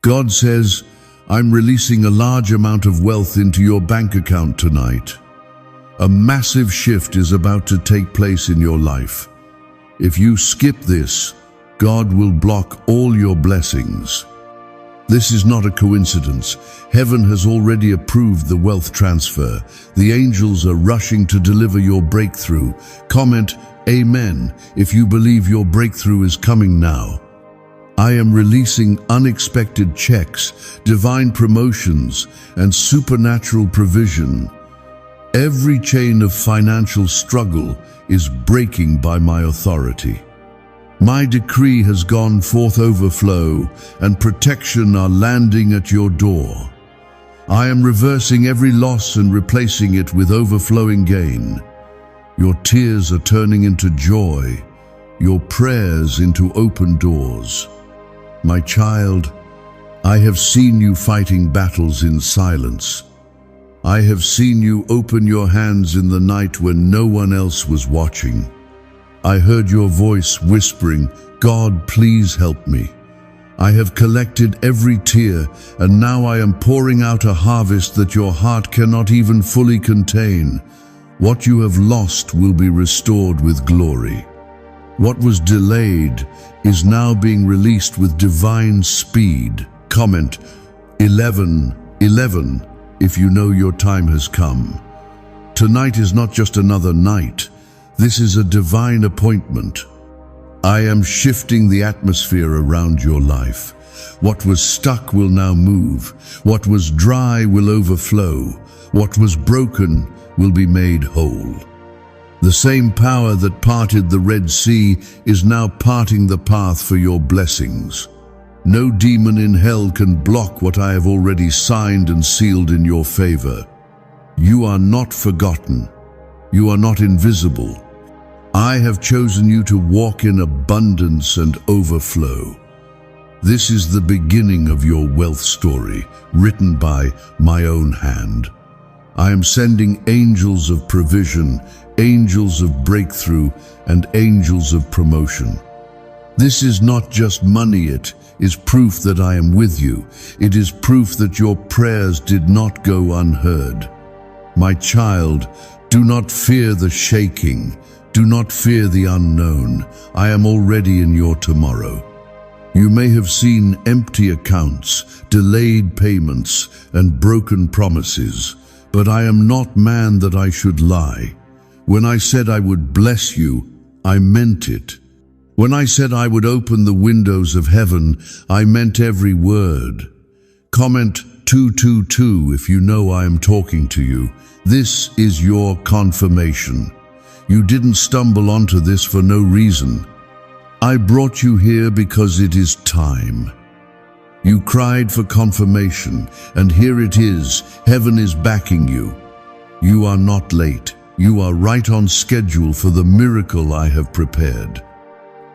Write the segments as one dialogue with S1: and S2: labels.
S1: God says, I'm releasing a large amount of wealth into your bank account tonight. A massive shift is about to take place in your life. If you skip this, God will block all your blessings. This is not a coincidence. Heaven has already approved the wealth transfer. The angels are rushing to deliver your breakthrough. Comment Amen if you believe your breakthrough is coming now. I am releasing unexpected checks, divine promotions, and supernatural provision. Every chain of financial struggle is breaking by my authority. My decree has gone forth. Overflow and protection are landing at your door. I am reversing every loss and replacing it with overflowing gain. Your tears are turning into joy, your prayers into open doors. My child, I have seen you fighting battles in silence. I have seen you open your hands in the night when no one else was watching. I heard your voice whispering, God, please help me. I have collected every tear, and now I am pouring out a harvest that your heart cannot even fully contain. What you have lost will be restored with glory. What was delayed is now being released with divine speed. Comment 11:11 if you know your time has come. Tonight is not just another night. This is a divine appointment. I am shifting the atmosphere around your life. What was stuck will now move. What was dry will overflow. What was broken will be made whole. The same power that parted the Red Sea is now parting the path for your blessings. No demon in hell can block what I have already signed and sealed in your favor. You are not forgotten. You are not invisible. I have chosen you to walk in abundance and overflow. This is the beginning of your wealth story, written by my own hand. I am sending angels of provision, angels of breakthrough, and angels of promotion. This is not just money, it is proof that I am with you. It is proof that your prayers did not go unheard. My child, do not fear the shaking. Do not fear the unknown. I am already in your tomorrow. You may have seen empty accounts, delayed payments, and broken promises, but I am not man that I should lie. When I said I would bless you, I meant it. When I said I would open the windows of heaven, I meant every word. Comment 222 if you know I am talking to you. This is your confirmation. You didn't stumble onto this for no reason. I brought you here because it is time. You cried for confirmation, and here it is. Heaven is backing you. You are not late. You are right on schedule for the miracle I have prepared.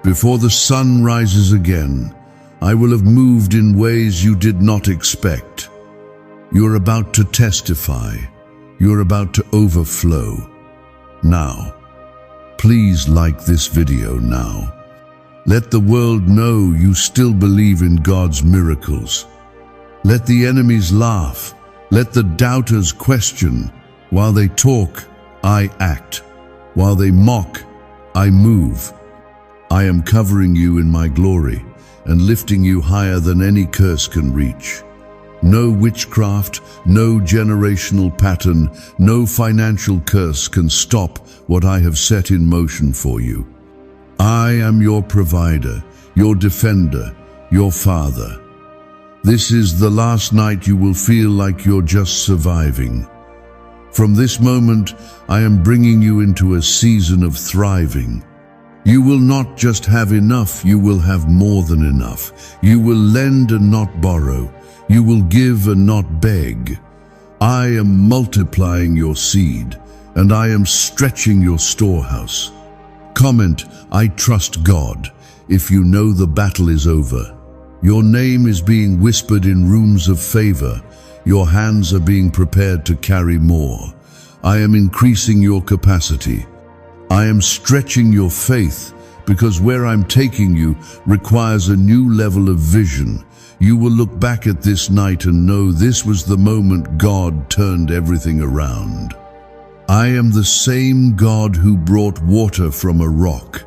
S1: Before the sun rises again, I will have moved in ways you did not expect. You're about to testify. You're about to overflow. Now, please like this video now. Let the world know you still believe in God's miracles. Let the enemies laugh. Let the doubters question. While they talk, I act. While they mock, I move. I am covering you in my glory and lifting you higher than any curse can reach. No witchcraft, no generational pattern, no financial curse can stop what I have set in motion for you. I am your provider, your defender, your father. This is the last night you will feel like you're just surviving. From this moment, I am bringing you into a season of thriving. You will not just have enough, you will have more than enough. You will lend and not borrow. You will give and not beg. I am multiplying your seed, and I am stretching your storehouse. Comment, I trust God, if you know the battle is over. Your name is being whispered in rooms of favor. Your hands are being prepared to carry more. I am increasing your capacity. I am stretching your faith, because where I'm taking you requires a new level of vision. You will look back at this night and know this was the moment God turned everything around. I am the same God who brought water from a rock.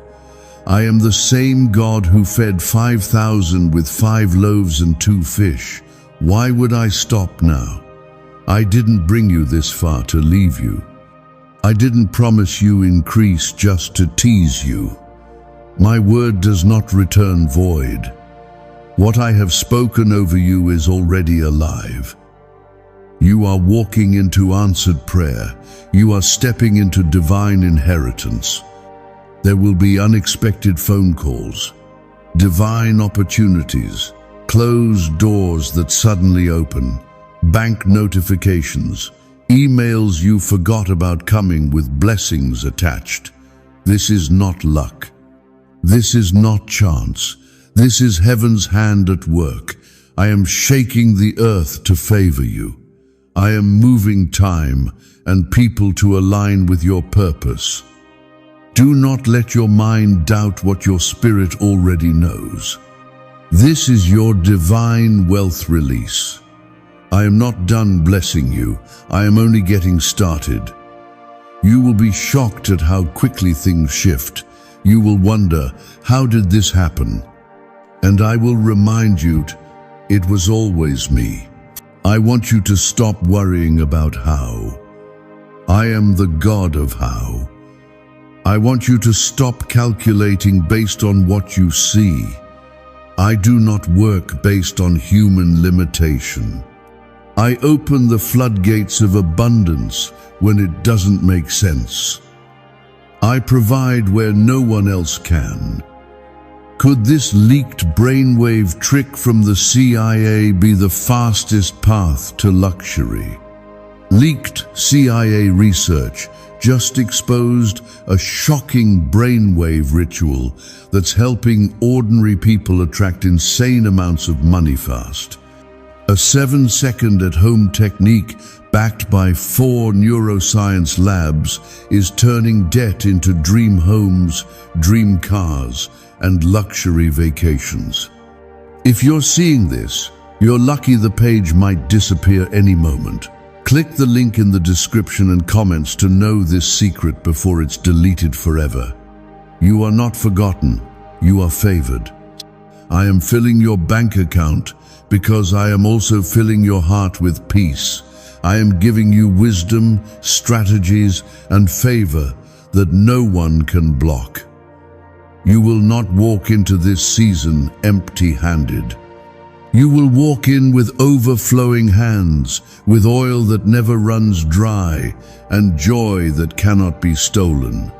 S1: I am the same God who fed 5,000 with 5 loaves and 2 fish. Why would I stop now? I didn't bring you this far to leave you. I didn't promise you increase just to tease you. My word does not return void. What I have spoken over you is already alive. You are walking into answered prayer. You are stepping into divine inheritance. There will be unexpected phone calls, divine opportunities, closed doors that suddenly open, bank notifications, emails you forgot about coming with blessings attached. This is not luck. This is not chance. This is heaven's hand at work. I am shaking the earth to favor you. I am moving time and people to align with your purpose. Do not let your mind doubt what your spirit already knows. This is your divine wealth release. I am not done blessing you. I am only getting started. You will be shocked at how quickly things shift. You will wonder, how did this happen? And I will remind you, it was always me. I want you to stop worrying about how. I am the God of how. I want you to stop calculating based on what you see. I do not work based on human limitation. I open the floodgates of abundance when it doesn't make sense. I provide where no one else can. Could this leaked brainwave trick from the CIA be the fastest path to luxury? Leaked CIA research just exposed a shocking brainwave ritual that's helping ordinary people attract insane amounts of money fast. A 7-second at-home technique backed by 4 neuroscience labs is turning debt into dream homes, dream cars, and luxury vacations. If you're seeing this, you're lucky the page might disappear any moment. Click the link in the description and comments to know this secret before it's deleted forever. You are not forgotten. You are favored. I am filling your bank account because I am also filling your heart with peace. I am giving you wisdom, strategies, and favor that no one can block. You will not walk into this season empty-handed. You will walk in with overflowing hands, with oil that never runs dry, and joy that cannot be stolen.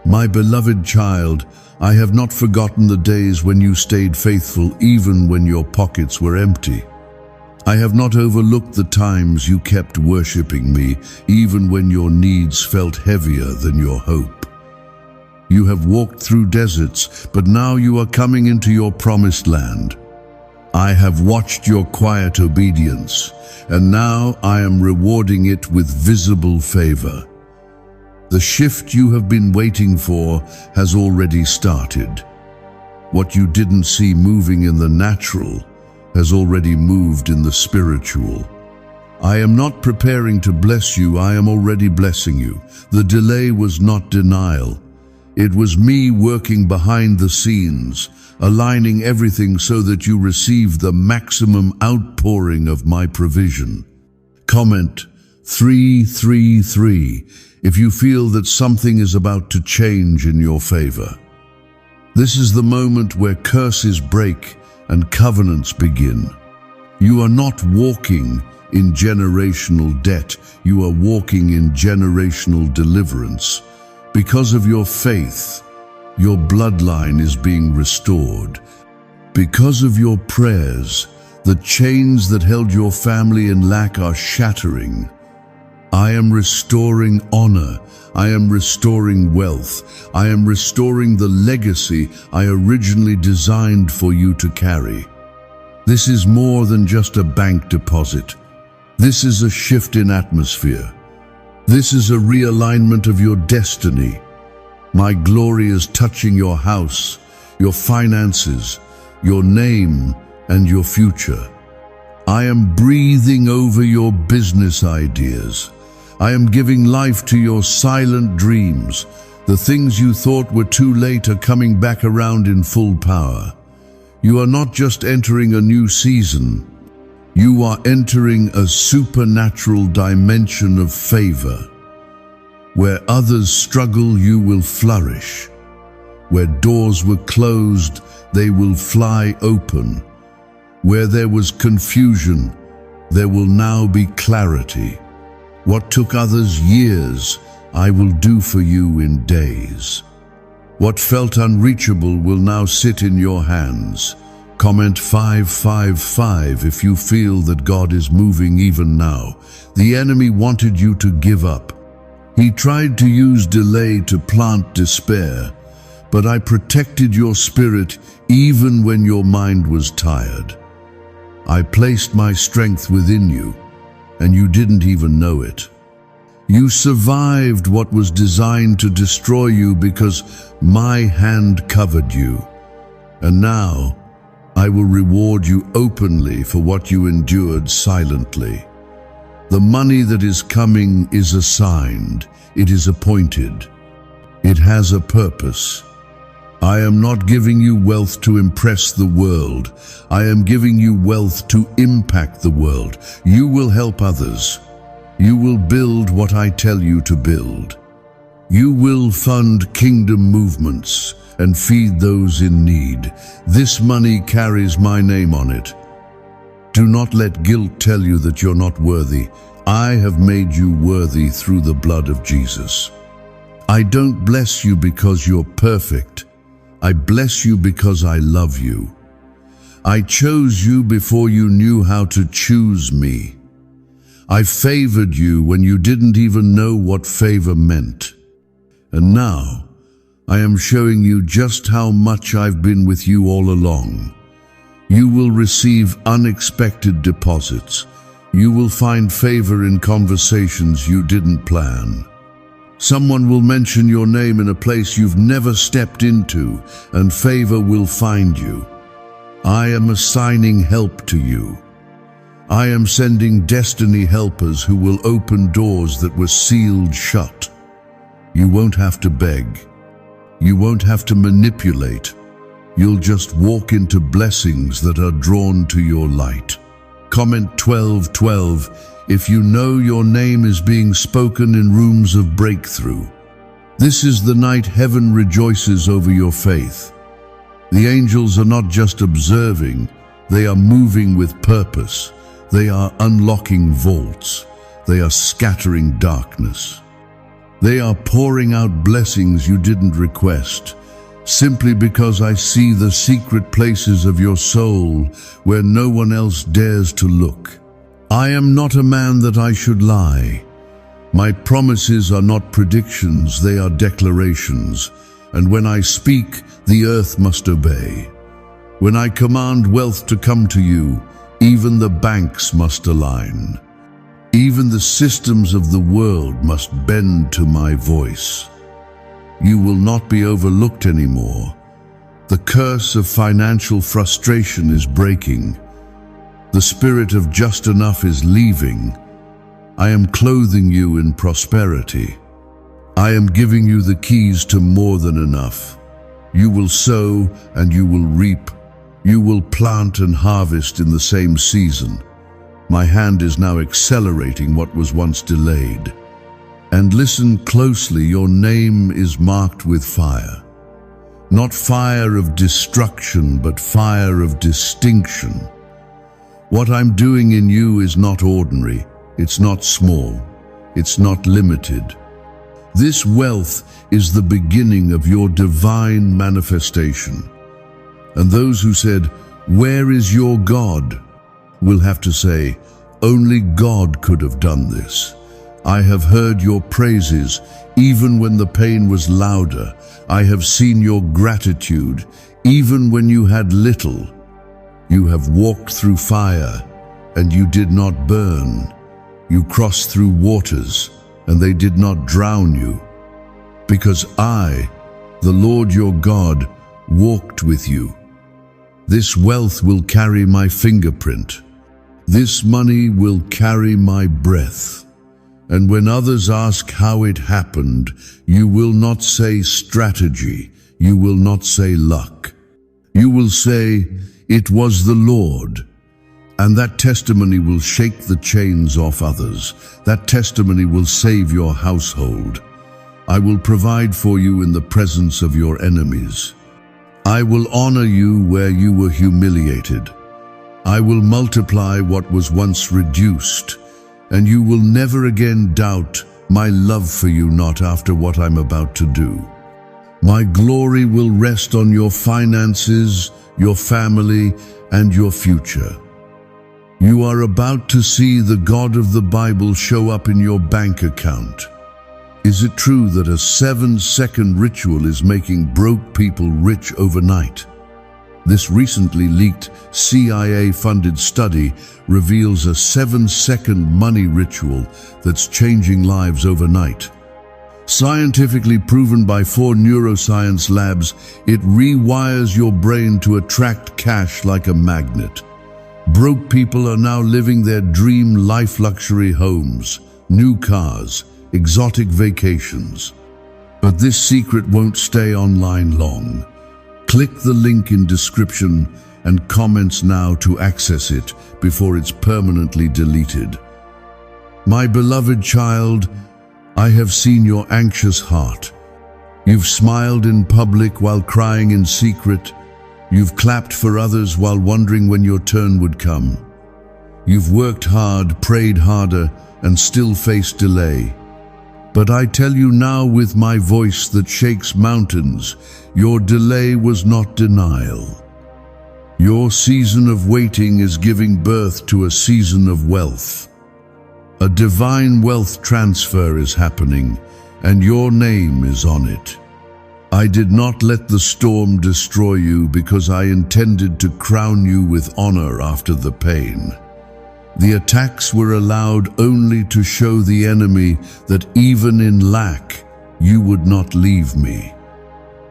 S1: My beloved child, I have not forgotten the days when you stayed faithful even when your pockets were empty. I have not overlooked the times you kept worshiping me, even when your needs felt heavier than your hope. You have walked through deserts, but now you are coming into your promised land. I have watched your quiet obedience, and now I am rewarding it with visible favor. The shift you have been waiting for has already started. What you didn't see moving in the natural has already moved in the spiritual. I am not preparing to bless you, I am already blessing you. The delay was not denial. It was me working behind the scenes, aligning everything so that you receive the maximum outpouring of my provision. Comment 333 if you feel that something is about to change in your favor. This is the moment where curses break and covenants begin. You are not walking in generational debt, you are walking in generational deliverance. Because of your faith, your bloodline is being restored. Because of your prayers, the chains that held your family in lack are shattering. I am restoring honor. I am restoring wealth. I am restoring the legacy I originally designed for you to carry. This is more than just a bank deposit. This is a shift in atmosphere. This is a realignment of your destiny. My glory is touching your house, your finances, your name, and your future. I am breathing over your business ideas. I am giving life to your silent dreams. The things you thought were too late are coming back around in full power. You are not just entering a new season. You are entering a supernatural dimension of favor. Where others struggle, you will flourish. Where doors were closed, they will fly open. Where there was confusion, there will now be clarity. What took others years, I will do for you in days. What felt unreachable will now sit in your hands. Comment 555 if you feel that God is moving even now. The enemy wanted you to give up. He tried to use delay to plant despair, but I protected your spirit even when your mind was tired. I placed my strength within you, and you didn't even know it. You survived what was designed to destroy you because my hand covered you. And now, I will reward you openly for what you endured silently. The money that is coming is assigned, it is appointed. It has a purpose. I am not giving you wealth to impress the world. I am giving you wealth to impact the world. You will help others. You will build what I tell you to build. You will fund kingdom movements and feed those in need. This money carries my name on it. Do not let guilt tell you that you're not worthy. I have made you worthy through the blood of Jesus. I don't bless you because you're perfect. I bless you because I love you. I chose you before you knew how to choose me. I favored you when you didn't even know what favor meant. And now, I am showing you just how much I've been with you all along. You will receive unexpected deposits. You will find favor in conversations you didn't plan. Someone will mention your name in a place you've never stepped into, and favor will find you. I am assigning help to you. I am sending destiny helpers who will open doors that were sealed shut. You won't have to beg. You won't have to manipulate. You'll just walk into blessings that are drawn to your light. Comment 1212 if you know your name is being spoken in rooms of breakthrough. This is the night heaven rejoices over your faith. The angels are not just observing, they are moving with purpose. They are unlocking vaults. They are scattering darkness. They are pouring out blessings you didn't request, simply because I see the secret places of your soul where no one else dares to look. I am not a man that I should lie. My promises are not predictions, they are declarations. And when I speak, the earth must obey. When I command wealth to come to you, even the banks must align. Even the systems of the world must bend to my voice. You will not be overlooked anymore. The curse of financial frustration is breaking. The spirit of just enough is leaving. I am clothing you in prosperity. I am giving you the keys to more than enough. You will sow and you will reap. You will plant and harvest in the same season. My hand is now accelerating what was once delayed. And listen closely, your name is marked with fire. Not fire of destruction, but fire of distinction. What I'm doing in you is not ordinary, it's not small, it's not limited. This wealth is the beginning of your divine manifestation. And those who said, "Where is your God?" will have to say, "Only God could have done this." I have heard your praises, even when the pain was louder. I have seen your gratitude, even when you had little. You have walked through fire, and you did not burn. You crossed through waters, and they did not drown you. Because I, the Lord your God, walked with you. This wealth will carry my fingerprint. This money will carry my breath. And when others ask how it happened, you will not say strategy. You will not say luck. You will say, it was the Lord. And that testimony will shake the chains off others. That testimony will save your household. I will provide for you in the presence of your enemies. I will honor you where you were humiliated. I will multiply what was once reduced, and you will never again doubt my love for you, not after what I'm about to do. My glory will rest on your finances, your family, and your future. You are about to see the God of the Bible show up in your bank account. Is it true that a 7-second ritual is making broke people rich overnight? This recently leaked CIA-funded study reveals a 7-second money ritual that's changing lives overnight. Scientifically proven by 4 neuroscience labs, it rewires your brain to attract cash like a magnet. Broke people are now living their dream life: luxury homes, new cars, exotic vacations. But this secret won't stay online long. Click the link in description and comments now to access it before it's permanently deleted. My beloved child, I have seen your anxious heart. You've smiled in public while crying in secret. You've clapped for others while wondering when your turn would come. You've worked hard, prayed harder, and still faced delay. But I tell you now with my voice that shakes mountains, your delay was not denial. Your season of waiting is giving birth to a season of wealth. A divine wealth transfer is happening, and your name is on it. I did not let the storm destroy you because I intended to crown you with honor after the pain. The attacks were allowed only to show the enemy that even in lack, you would not leave me.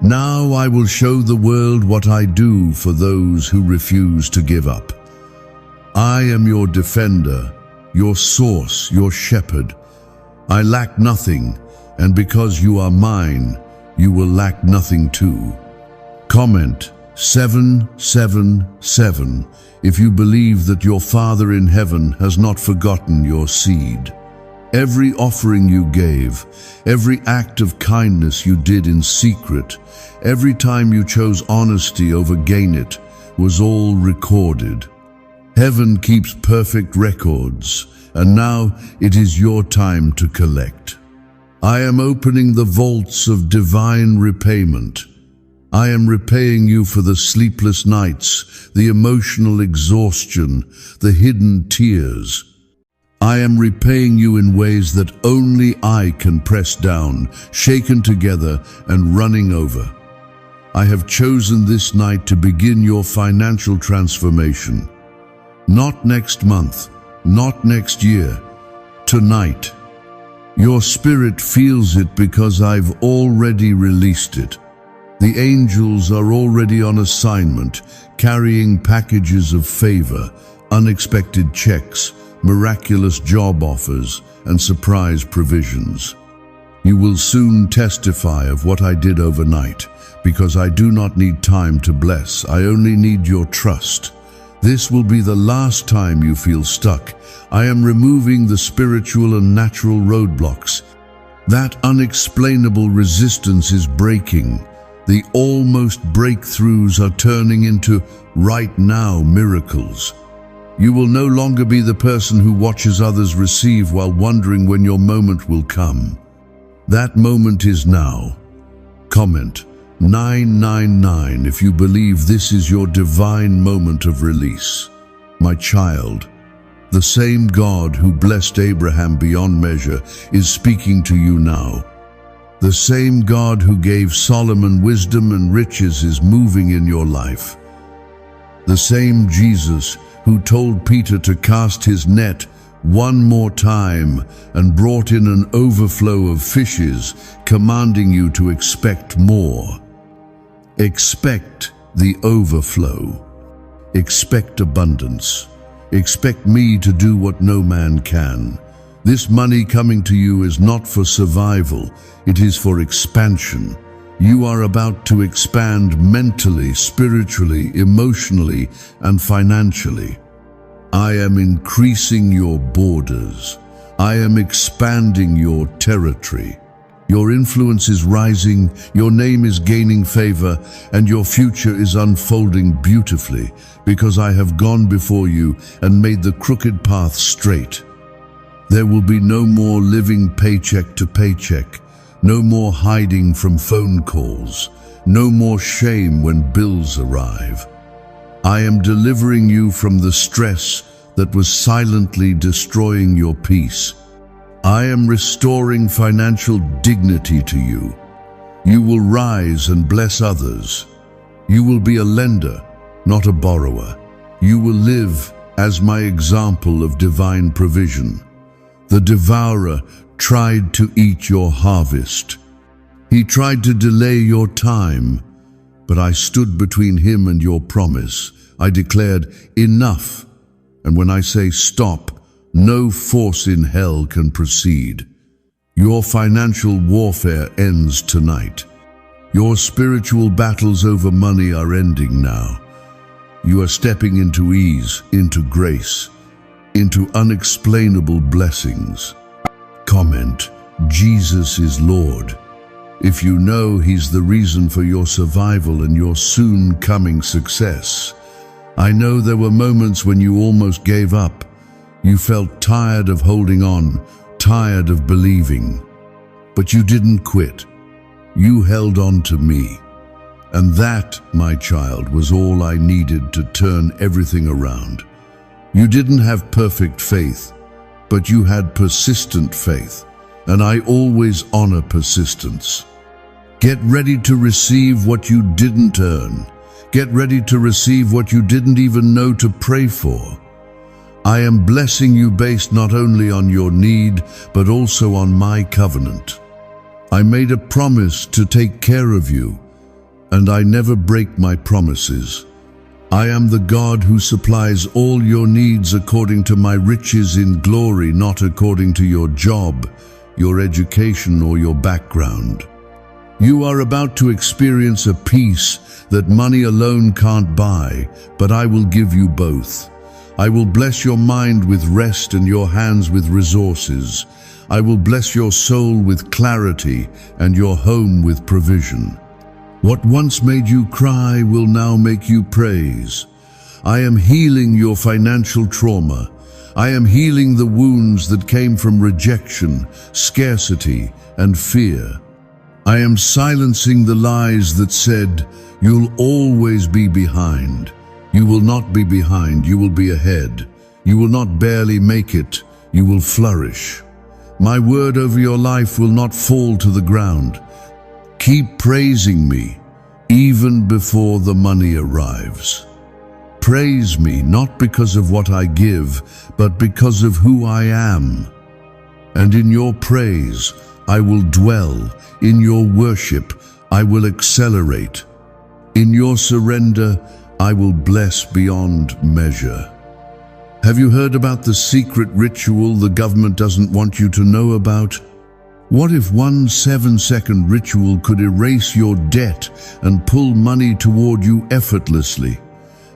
S1: Now I will show the world what I do for those who refuse to give up. I am your defender, your source, your shepherd. I lack nothing, and because you are mine, you will lack nothing too. Comment 777 if you believe that your Father in heaven has not forgotten your seed. Every offering you gave, every act of kindness you did in secret, every time you chose honesty over gain it, was all recorded. Heaven keeps perfect records, and now it is your time to collect. I am opening the vaults of divine repayment. I am repaying you for the sleepless nights, the emotional exhaustion, the hidden tears. I am repaying you in ways that only I can press down, shaken together, and running over. I have chosen this night to begin your financial transformation. Not next month, not next year, tonight. Your spirit feels it because I've already released it. The angels are already on assignment, carrying packages of favor, unexpected checks, miraculous job offers, and surprise provisions. You will soon testify of what I did overnight, because I do not need time to bless, I only need your trust. This will be the last time you feel stuck. I am removing the spiritual and natural roadblocks. That unexplainable resistance is breaking. The almost breakthroughs are turning into right now miracles. You will no longer be the person who watches others receive while wondering when your moment will come. That moment is now. Comment 999 if you believe this is your divine moment of release. My child, the same God who blessed Abraham beyond measure is speaking to you now. The same God who gave Solomon wisdom and riches is moving in your life. The same Jesus who told Peter to cast his net one more time and brought in an overflow of fishes, commanding you to expect more. Expect the overflow. Expect abundance. Expect me to do what no man can. This money coming to you is not for survival, it is for expansion. You are about to expand mentally, spiritually, emotionally, and financially. I am increasing your borders. I am expanding your territory. Your influence is rising, your name is gaining favor, and your future is unfolding beautifully, because I have gone before you and made the crooked path straight. There will be no more living paycheck to paycheck, no more hiding from phone calls, no more shame when bills arrive. I am delivering you from the stress that was silently destroying your peace. I am restoring financial dignity to you. You will rise and bless others. You will be a lender, not a borrower. You will live as my example of divine provision. The devourer tried to eat your harvest. He tried to delay your time, but I stood between him and your promise. I declared, enough. And when I say stop, no force in hell can proceed. Your financial warfare ends tonight. Your spiritual battles over money are ending now. You are stepping into ease, into grace, into unexplainable blessings. Comment, Jesus is Lord. If you know He's the reason for your survival and your soon coming success. I know there were moments when you almost gave up. You felt tired of holding on, tired of believing. But you didn't quit. You held on to me. And that, my child, was all I needed to turn everything around. You didn't have perfect faith, but you had persistent faith. And I always honor persistence. Get ready to receive what you didn't earn. Get ready to receive what you didn't even know to pray for. I am blessing you based not only on your need, but also on my covenant. I made a promise to take care of you, and I never break my promises. I am the God who supplies all your needs according to my riches in glory, not according to your job, your education, or your background. You are about to experience a peace that money alone can't buy, but I will give you both. I will bless your mind with rest and your hands with resources. I will bless your soul with clarity and your home with provision. What once made you cry will now make you praise. I am healing your financial trauma. I am healing the wounds that came from rejection, scarcity, and fear. I am silencing the lies that said, you'll always be behind. You will not be behind, you will be ahead. You will not barely make it, you will flourish. My word over your life will not fall to the ground. Keep praising me, even before the money arrives. Praise me not because of what I give, but because of who I am. And in your praise, I will dwell. In your worship, I will accelerate. In your surrender, I will bless beyond measure. Have you heard about the secret ritual the government doesn't want you to know about? What if one 7-second ritual could erase your debt and pull money toward you effortlessly?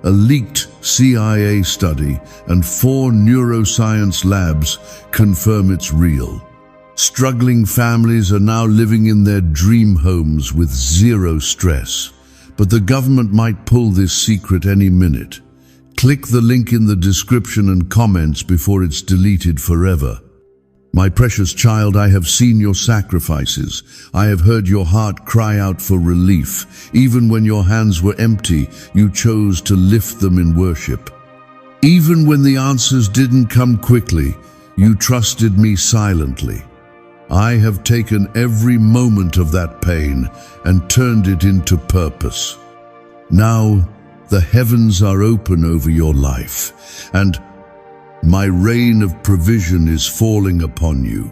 S1: A leaked CIA study and 4 neuroscience labs confirm it's real. Struggling families are now living in their dream homes with zero stress. But the government might pull this secret any minute. Click the link in the description and comments before it's deleted forever. My precious child, I have seen your sacrifices. I have heard your heart cry out for relief. Even when your hands were empty, you chose to lift them in worship. Even when the answers didn't come quickly, you trusted me silently. I have taken every moment of that pain and turned it into purpose. Now, the heavens are open over your life, and my rain of provision is falling upon you.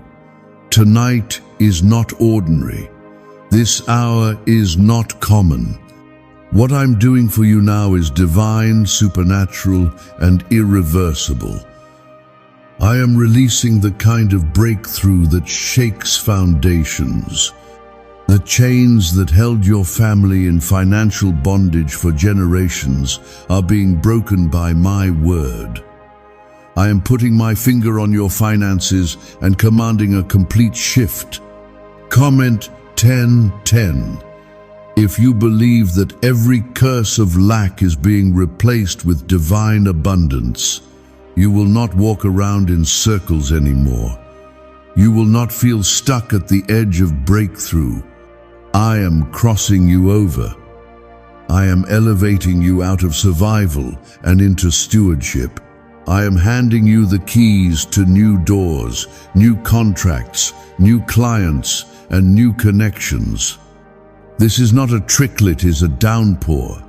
S1: Tonight is not ordinary. This hour is not common. What I'm doing for you now is divine, supernatural, and irreversible. I am releasing the kind of breakthrough that shakes foundations. The chains that held your family in financial bondage for generations are being broken by my word. I am putting my finger on your finances and commanding a complete shift. Comment 10:10. If you believe that every curse of lack is being replaced with divine abundance, you will not walk around in circles anymore. You will not feel stuck at the edge of breakthrough. I am crossing you over. I am elevating you out of survival and into stewardship. I am handing you the keys to new doors, new contracts, new clients, and new connections. This is not a tricklet, it is a downpour.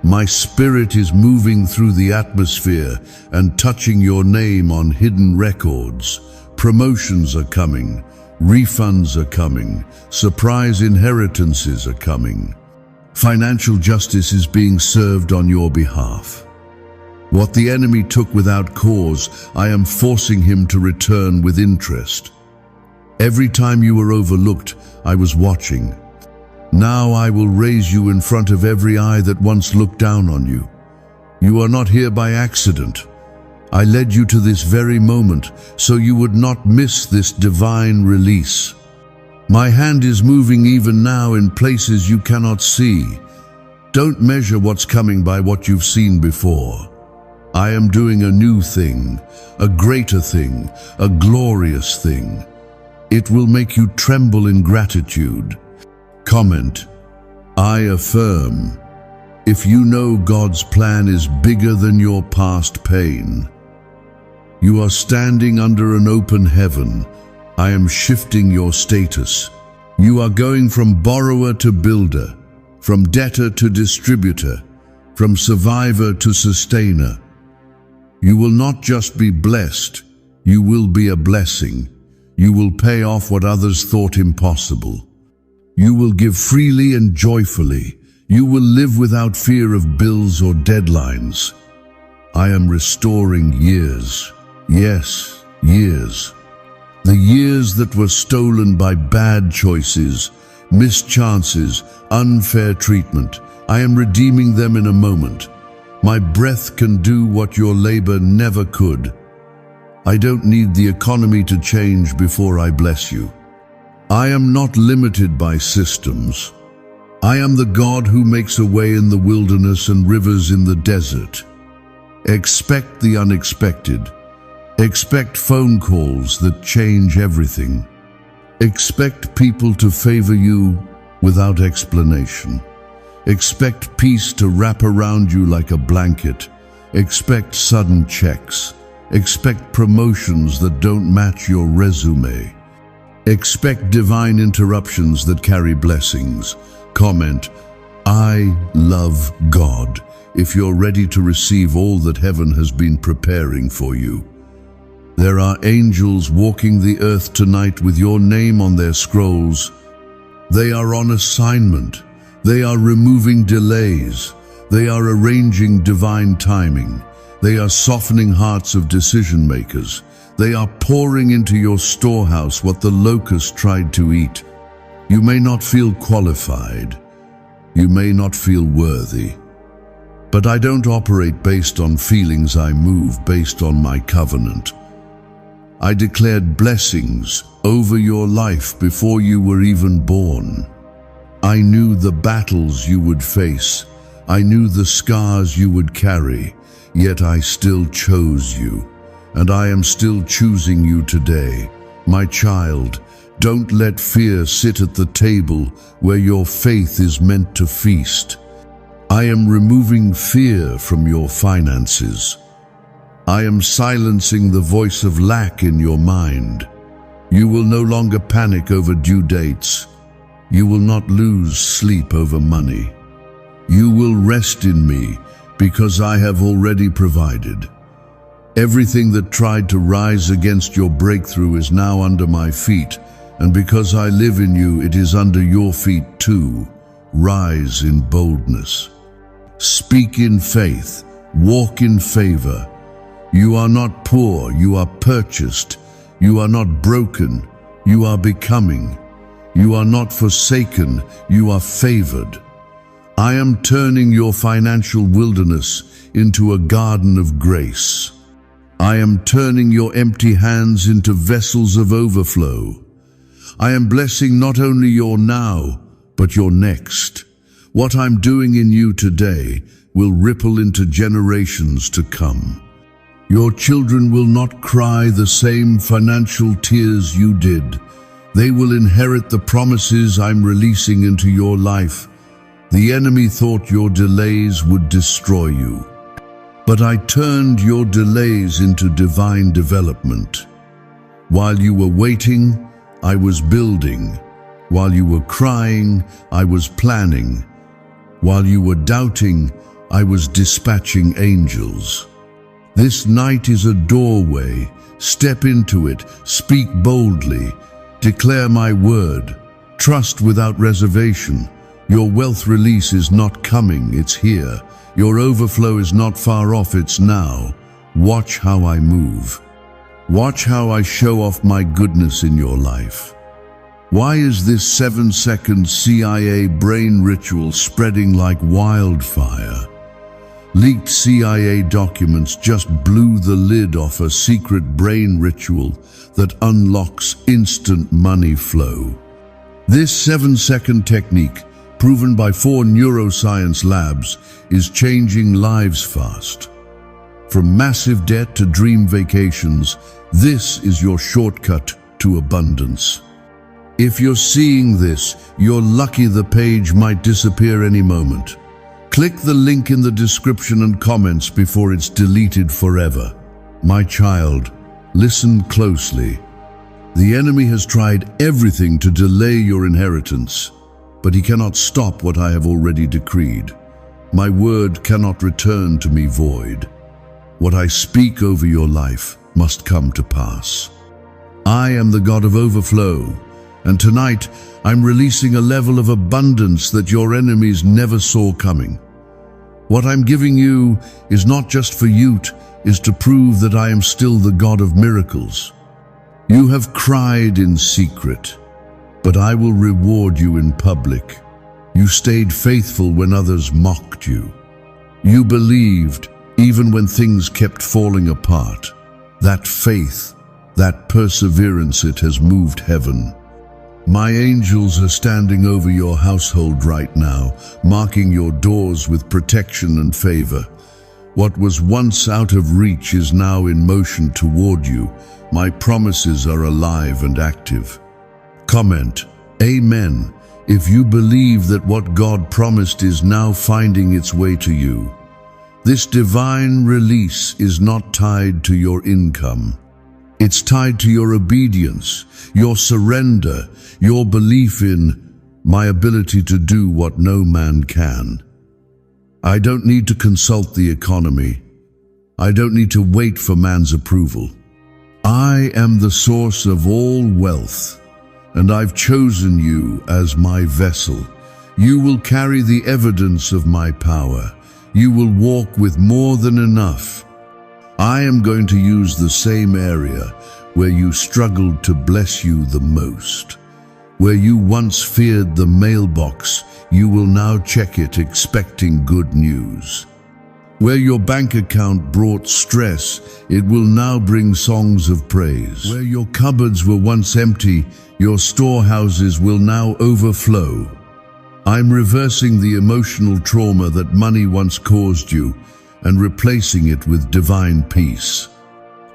S1: My spirit is moving through the atmosphere and touching your name on hidden records. Promotions are coming, refunds are coming, surprise inheritances are coming. Financial justice is being served on your behalf. What the enemy took without cause, I am forcing him to return with interest. Every time you were overlooked, I was watching. Now I will raise you in front of every eye that once looked down on you. You are not here by accident. I led you to this very moment so you would not miss this divine release. My hand is moving even now in places you cannot see. Don't measure what's coming by what you've seen before. I am doing a new thing, a greater thing, a glorious thing. It will make you tremble in gratitude. Comment, I affirm. If you know God's plan is bigger than your past pain, you are standing under an open heaven. I am shifting your status. You are going from borrower to builder, from debtor to distributor, from survivor to sustainer. You will not just be blessed, you will be a blessing. You will pay off what others thought impossible. You will give freely and joyfully. You will live without fear of bills or deadlines. I am restoring years. Yes, years. The years that were stolen by bad choices, missed chances, unfair treatment. I am redeeming them in a moment. My breath can do what your labor never could. I don't need the economy to change before I bless you. I am not limited by systems. I am the God who makes a way in the wilderness and rivers in the desert. Expect the unexpected. Expect phone calls that change everything. Expect people to favor you without explanation. Expect peace to wrap around you like a blanket. Expect sudden checks. Expect promotions that don't match your resume. Expect divine interruptions that carry blessings. Comment, I love God, if you're ready to receive all that heaven has been preparing for you. There are angels walking the earth tonight with your name on their scrolls. They are on assignment. They are removing delays. They are arranging divine timing. They are softening hearts of decision makers. They are pouring into your storehouse what the locust tried to eat. You may not feel qualified. You may not feel worthy. But I don't operate based on feelings, I move based on my covenant. I declared blessings over your life before you were even born. I knew the battles you would face. I knew the scars you would carry, yet I still chose you. And I am still choosing you today. My child, don't let fear sit at the table where your faith is meant to feast. I am removing fear from your finances. I am silencing the voice of lack in your mind. You will no longer panic over due dates. You will not lose sleep over money. You will rest in me because I have already provided. Everything that tried to rise against your breakthrough is now under my feet, and because I live in you, it is under your feet too. rise in boldness. Speak in faith, walk in favor. You are not poor, you are purchased. You are not broken, you are becoming. You are not forsaken, you are favored. I am turning your financial wilderness into a garden of grace. I am turning your empty hands into vessels of overflow. I am blessing not only your now, but your next. What I'm doing in you today will ripple into generations to come. Your children will not cry the same financial tears you did. They will inherit the promises I'm releasing into your life. The enemy thought your delays would destroy you. But I turned your delays into divine development. While you were waiting, I was building. While you were crying, I was planning. While you were doubting, I was dispatching angels. This night is a doorway. Step into it, speak boldly, declare my word, trust without reservation. Your wealth release is not coming, it's here. Your overflow is not far off, it's now. Watch how I move. Watch how I show off my goodness in your life. Why is this 7-second CIA brain ritual spreading like wildfire? Leaked CIA documents just blew the lid off a secret brain ritual that unlocks instant money flow. This 7-second technique, proven by 4 neuroscience labs, is changing lives fast. From massive debt to dream vacations, this is your shortcut to abundance. If you're seeing this, you're lucky the page might disappear any moment. Click the link in the description and comments before it's deleted forever. My child, listen closely. The enemy has tried everything to delay your inheritance, but he cannot stop what I have already decreed. My word cannot return to me void. What I speak over your life must come to pass. I am the God of overflow, and tonight I'm releasing a level of abundance that your enemies never saw coming. What I'm giving you is not just for you, is to prove that I am still the God of miracles. You have cried in secret, but I will reward you in public. You stayed faithful when others mocked you. You believed even when things kept falling apart. That faith, that perseverance, it has moved heaven. My angels are standing over your household right now, marking your doors with protection and favor. What was once out of reach is now in motion toward you. My promises are alive and active. Comment, Amen, if you believe that what God promised is now finding its way to you. This divine release is not tied to your income. It's tied to your obedience, your surrender, your belief in my ability to do what no man can. I don't need to consult the economy. I don't need to wait for man's approval. I am the source of all wealth, and I've chosen you as my vessel. You will carry the evidence of my power. You will walk with more than enough. I am going to use the same area where you struggled to bless you the most. Where you once feared the mailbox, you will now check it expecting good news. Where your bank account brought stress, it will now bring songs of praise. Where your cupboards were once empty, your storehouses will now overflow. I'm reversing the emotional trauma that money once caused you and replacing it with divine peace.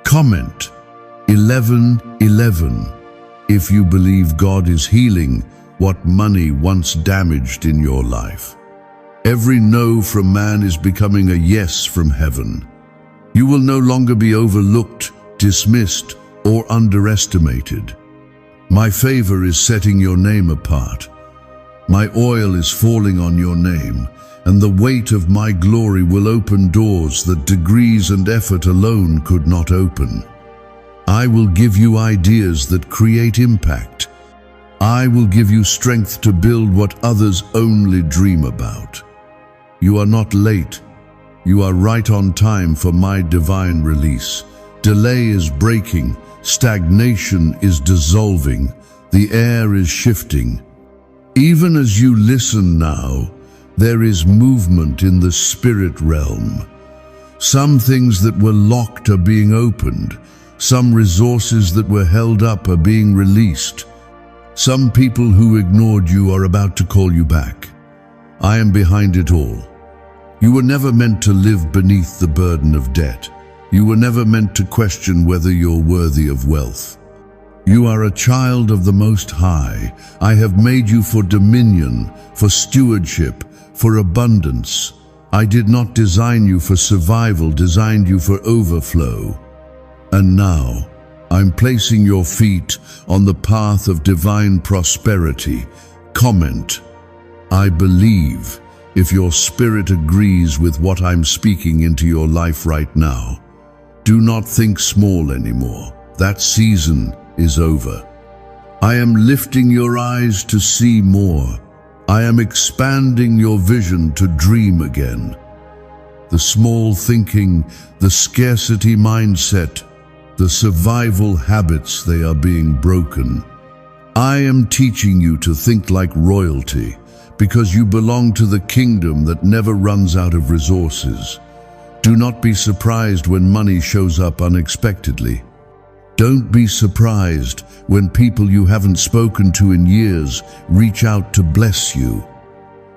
S1: Comment 11:11 if you believe God is healing what money once damaged in your life. Every no from man is becoming a yes from heaven. You will no longer be overlooked, dismissed, or underestimated. My favor is setting your name apart. My oil is falling on your name, and the weight of my glory will open doors that degrees and effort alone could not open. I will give you ideas that create impact. I will give you strength to build what others only dream about. You are not late. You are right on time for my divine release. Delay is breaking. Stagnation is dissolving. The air is shifting. Even as you listen now, there is movement in the spirit realm. Some things that were locked are being opened. Some resources that were held up are being released. Some people who ignored you are about to call you back. I am behind it all. You were never meant to live beneath the burden of debt. You were never meant to question whether you're worthy of wealth. You are a child of the Most High. I have made you for dominion, for stewardship, for abundance. I did not design you for survival, designed you for overflow. And now, I'm placing your feet on the path of divine prosperity. Comment, I believe, if your spirit agrees with what I'm speaking into your life right now. Do not think small anymore. That season is over. I am lifting your eyes to see more. I am expanding your vision to dream again. The small thinking, the scarcity mindset, the survival habits, they are being broken. I am teaching you to think like royalty because you belong to the kingdom that never runs out of resources. Do not be surprised when money shows up unexpectedly. Don't be surprised when people you haven't spoken to in years reach out to bless you.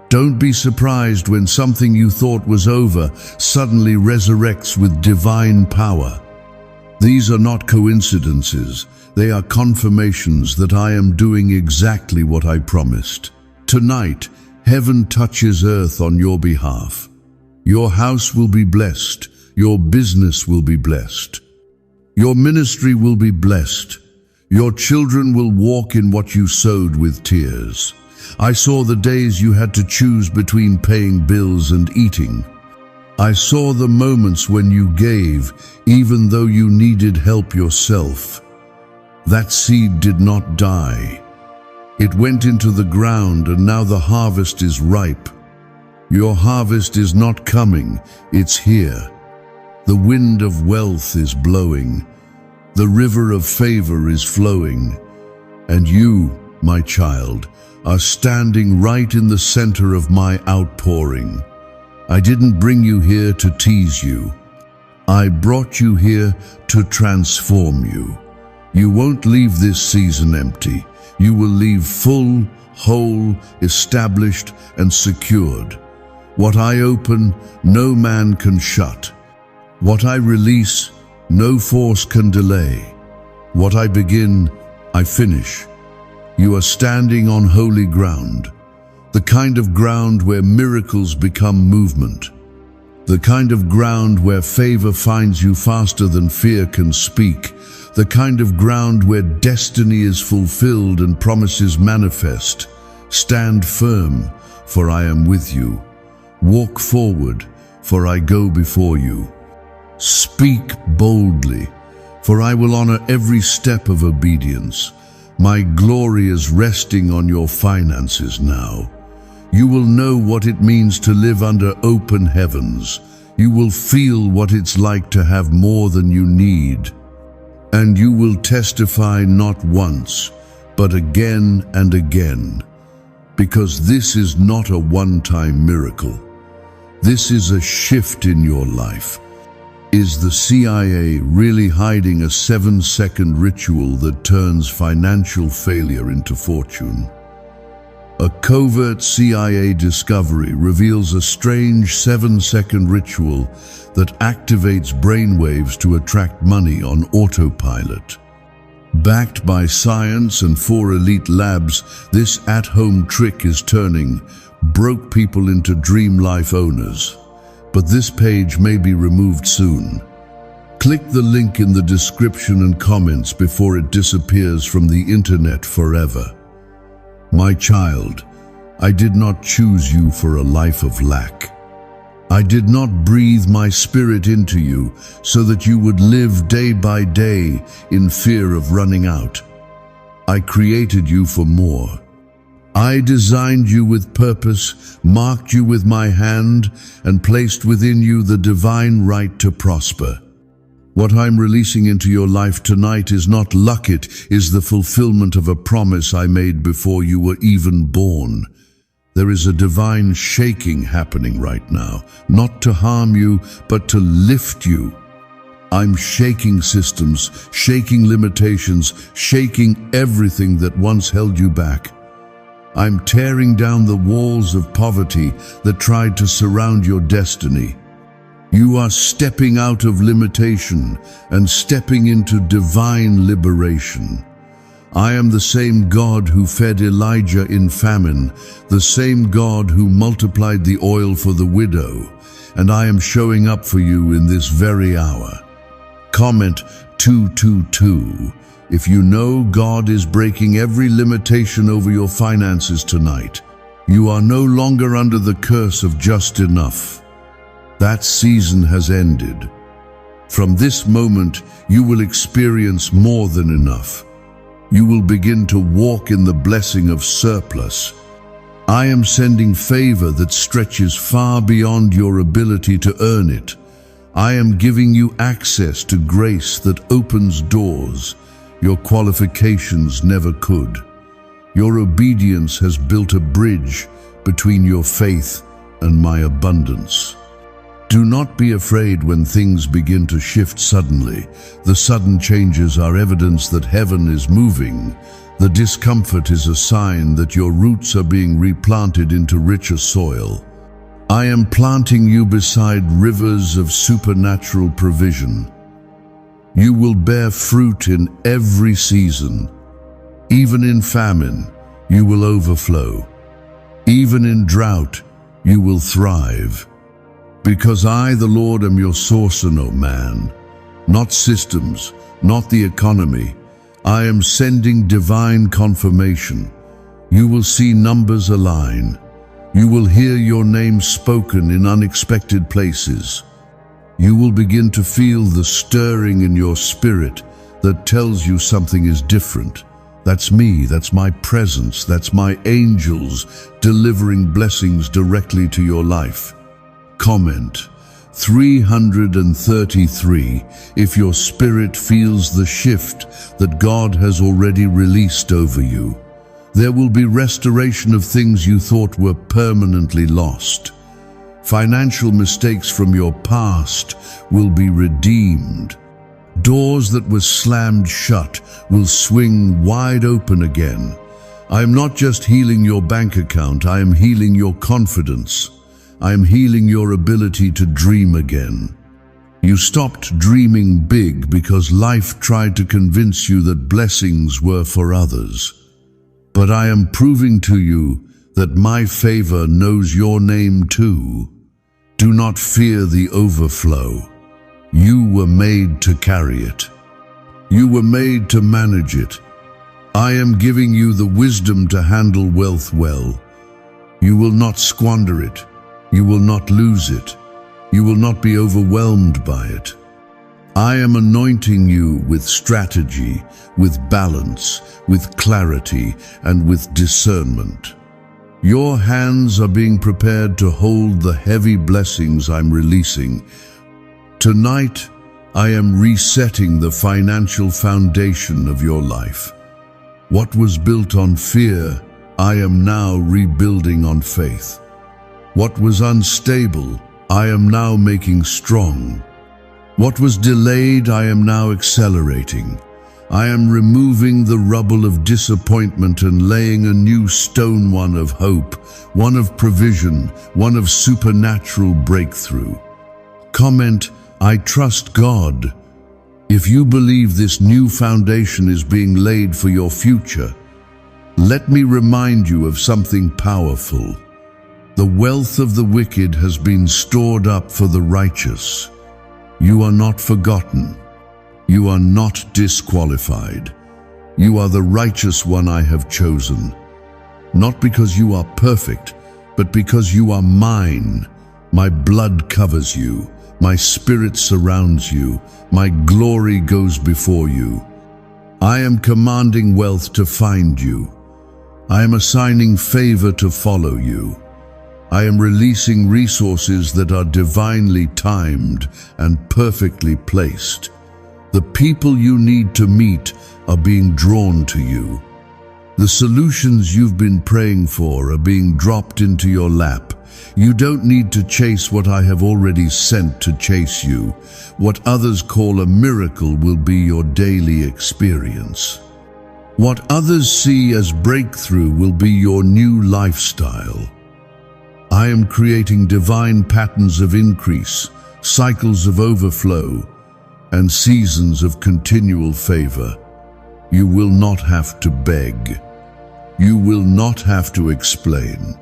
S1: Don't be surprised when something you thought was over suddenly resurrects with divine power. These are not coincidences. They are confirmations that I am doing exactly what I promised. Tonight, heaven touches earth on your behalf. Your house will be blessed. Your business will be blessed. Your ministry will be blessed. Your children will walk in what you sowed with tears. I saw the days you had to choose between paying bills and eating. I saw the moments when you gave, even though you needed help yourself. That seed did not die. It went into the ground, and now the harvest is ripe. Your harvest is not coming, it's here. The wind of wealth is blowing. The river of favor is flowing. And you, my child, are standing right in the center of my outpouring. I didn't bring you here to tease you. I brought you here to transform you. You won't leave this season empty. You will leave full, whole, established, and secured. What I open, no man can shut. What I release, no force can delay. What I begin, I finish. You are standing on holy ground, the kind of ground where miracles become movement, the kind of ground where favor finds you faster than fear can speak, the kind of ground where destiny is fulfilled and promises manifest. Stand firm, for I am with you. Walk forward, for I go before you. Speak boldly, for I will honor every step of obedience. My glory is resting on your finances now. You will know what it means to live under open heavens. You will feel what it's like to have more than you need. And you will testify not once, but again and again. Because this is not a one-time miracle. This is a shift in your life. Is the CIA really hiding a 7-second ritual that turns financial failure into fortune? A covert CIA discovery reveals a strange 7-second ritual that activates brainwaves to attract money on autopilot. Backed by science and 4 elite labs, this at-home trick is turning broke people into dream life owners. But this page may be removed soon. Click the link in the description and comments before it disappears from the internet forever. My child, I did not choose you for a life of lack. I did not breathe my spirit into you so that you would live day by day in fear of running out. I created you for more. I designed you with purpose, marked you with my hand, and placed within you the divine right to prosper. What I'm releasing into your life tonight is not luck, it is the fulfillment of a promise I made before you were even born. There is a divine shaking happening right now, not to harm you, but to lift you. I'm shaking systems, shaking limitations, shaking everything that once held you back. I'm tearing down the walls of poverty that tried to surround your destiny. You are stepping out of limitation and stepping into divine liberation. I am the same God who fed Elijah in famine, the same God who multiplied the oil for the widow, and I am showing up for you in this very hour. Comment 222 if you know God is breaking every limitation over your finances tonight. You are no longer under the curse of just enough. That season has ended. From this moment, you will experience more than enough. You will begin to walk in the blessing of surplus. I am sending favor that stretches far beyond your ability to earn it. I am giving you access to grace that opens doors your qualifications never could. Your obedience has built a bridge between your faith and my abundance. Do not be afraid when things begin to shift suddenly. The sudden changes are evidence that heaven is moving. The discomfort is a sign that your roots are being replanted into richer soil. I am planting you beside rivers of supernatural provision. You will bear fruit in every season. Even in famine, you will overflow. Even in drought, you will thrive. Because I, the Lord, am your source, and no man, not systems, not the economy. I am sending divine confirmation. You will see numbers align. You will hear your name spoken in unexpected places. You will begin to feel the stirring in your spirit that tells you something is different. That's me, that's my presence, that's my angels delivering blessings directly to your life. Comment 333 if your spirit feels the shift that God has already released over you. There will be restoration of things you thought were permanently lost. Financial mistakes from your past will be redeemed. Doors that were slammed shut will swing wide open again. I am not just healing your bank account, I am healing your confidence. I am healing your ability to dream again. You stopped dreaming big because life tried to convince you that blessings were for others. But I am proving to you that my favor knows your name too. Do not fear the overflow. You were made to carry it. You were made to manage it. I am giving you the wisdom to handle wealth well. You will not squander it. You will not lose it. You will not be overwhelmed by it. I am anointing you with strategy, with balance, with clarity, and with discernment. Your hands are being prepared to hold the heavy blessings I'm releasing. Tonight, I am resetting the financial foundation of your life. What was built on fear, I am now rebuilding on faith. What was unstable, I am now making strong. What was delayed, I am now accelerating. I am removing the rubble of disappointment and laying a new stone, one of hope, one of provision, one of supernatural breakthrough. Comment, I trust God. If you believe this new foundation is being laid for your future, let me remind you of something powerful. The wealth of the wicked has been stored up for the righteous. You are not forgotten. You are not disqualified. You are the righteous one I have chosen. Not because you are perfect, but because you are mine. My blood covers you. My spirit surrounds you. My glory goes before you. I am commanding wealth to find you. I am assigning favor to follow you. I am releasing resources that are divinely timed and perfectly placed. The people you need to meet are being drawn to you. The solutions you've been praying for are being dropped into your lap. You don't need to chase what I have already sent to chase you. What others call a miracle will be your daily experience. What others see as breakthrough will be your new lifestyle. I am creating divine patterns of increase, cycles of overflow, and seasons of continual favor. You will not have to beg. You will not have to explain.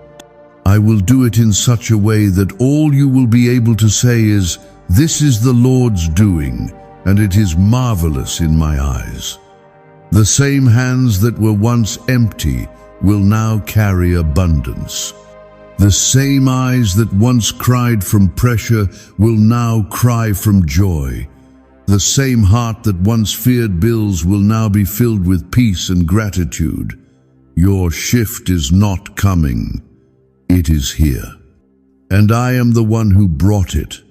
S1: I will do it in such a way that all you will be able to say is, "This is the Lord's doing, and it is marvelous in my eyes." The same hands that were once empty will now carry abundance. The same eyes that once cried from pressure will now cry from joy. The same heart that once feared bills will now be filled with peace and gratitude. Your shift is not coming. It is here. And I am the one who brought it.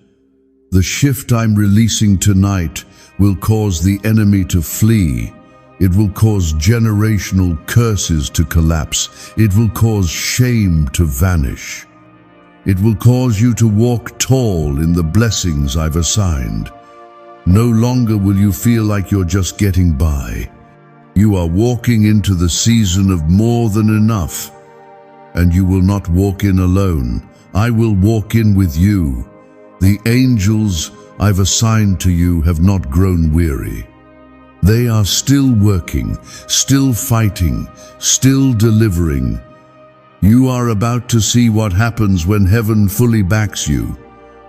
S1: The shift I'm releasing tonight will cause the enemy to flee. It will cause generational curses to collapse. It will cause shame to vanish. It will cause you to walk tall in the blessings I've assigned. No longer will you feel like you're just getting by. You are walking into the season of more than enough. And you will not walk in alone. I will walk in with you. The angels I've assigned to you have not grown weary. They are still working, still fighting, still delivering. You are about to see what happens when heaven fully backs you.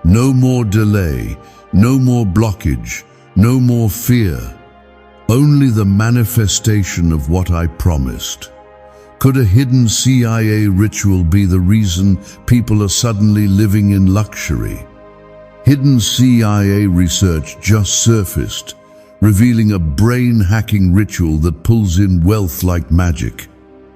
S1: No more delay, no more blockage, no more fear. Only the manifestation of what I promised. Could a hidden CIA ritual be the reason people are suddenly living in luxury? Hidden CIA research just surfaced, revealing a brain-hacking ritual that pulls in wealth like magic.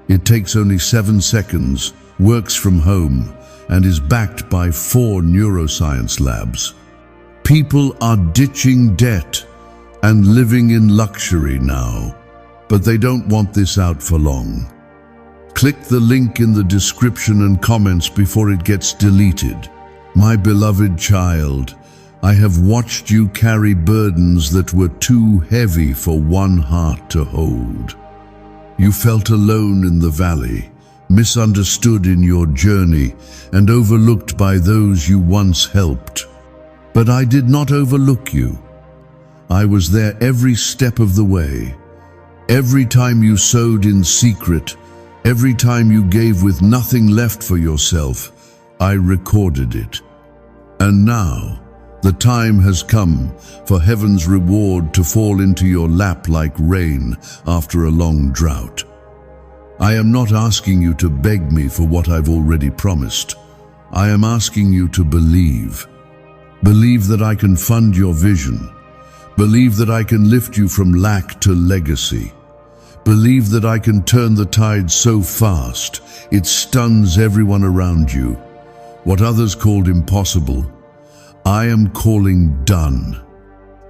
S1: It takes only 7 seconds, works from home, and is backed by 4 neuroscience labs. People are ditching debt and living in luxury now, but they don't want this out for long. Click the link in the description and comments before it gets deleted. My beloved child, I have watched you carry burdens that were too heavy for one heart to hold. You felt alone in the valley, misunderstood in your journey, and overlooked by those you once helped. But I did not overlook you. I was there every step of the way. Every time you sowed in secret, every time you gave with nothing left for yourself, I recorded it. And now, the time has come for heaven's reward to fall into your lap like rain after a long drought. I am not asking you to beg me for what I've already promised. I am asking you to believe. Believe that I can fund your vision. Believe that I can lift you from lack to legacy. Believe that I can turn the tide so fast it stuns everyone around you. What others called impossible, I am calling done.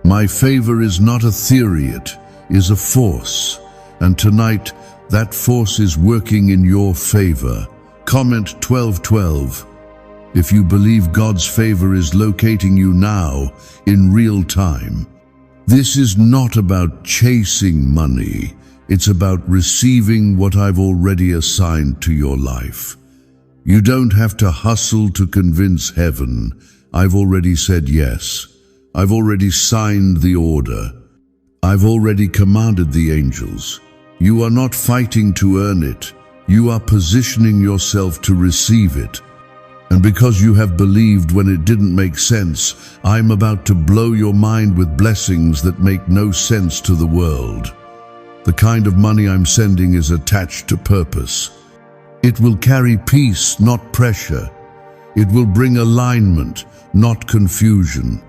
S1: My favor is not a theory, it is a force. And tonight, that force is working in your favor. Comment 1212 if you believe God's favor is locating you now in real time. This is not about chasing money. It's about receiving what I've already assigned to your life. You don't have to hustle to convince heaven. I've already said yes. I've already signed the order. I've already commanded the angels. You are not fighting to earn it. You are positioning yourself to receive it. And because you have believed when it didn't make sense, I'm about to blow your mind with blessings that make no sense to the world. The kind of money I'm sending is attached to purpose. It will carry peace, not pressure. It will bring alignment, not confusion.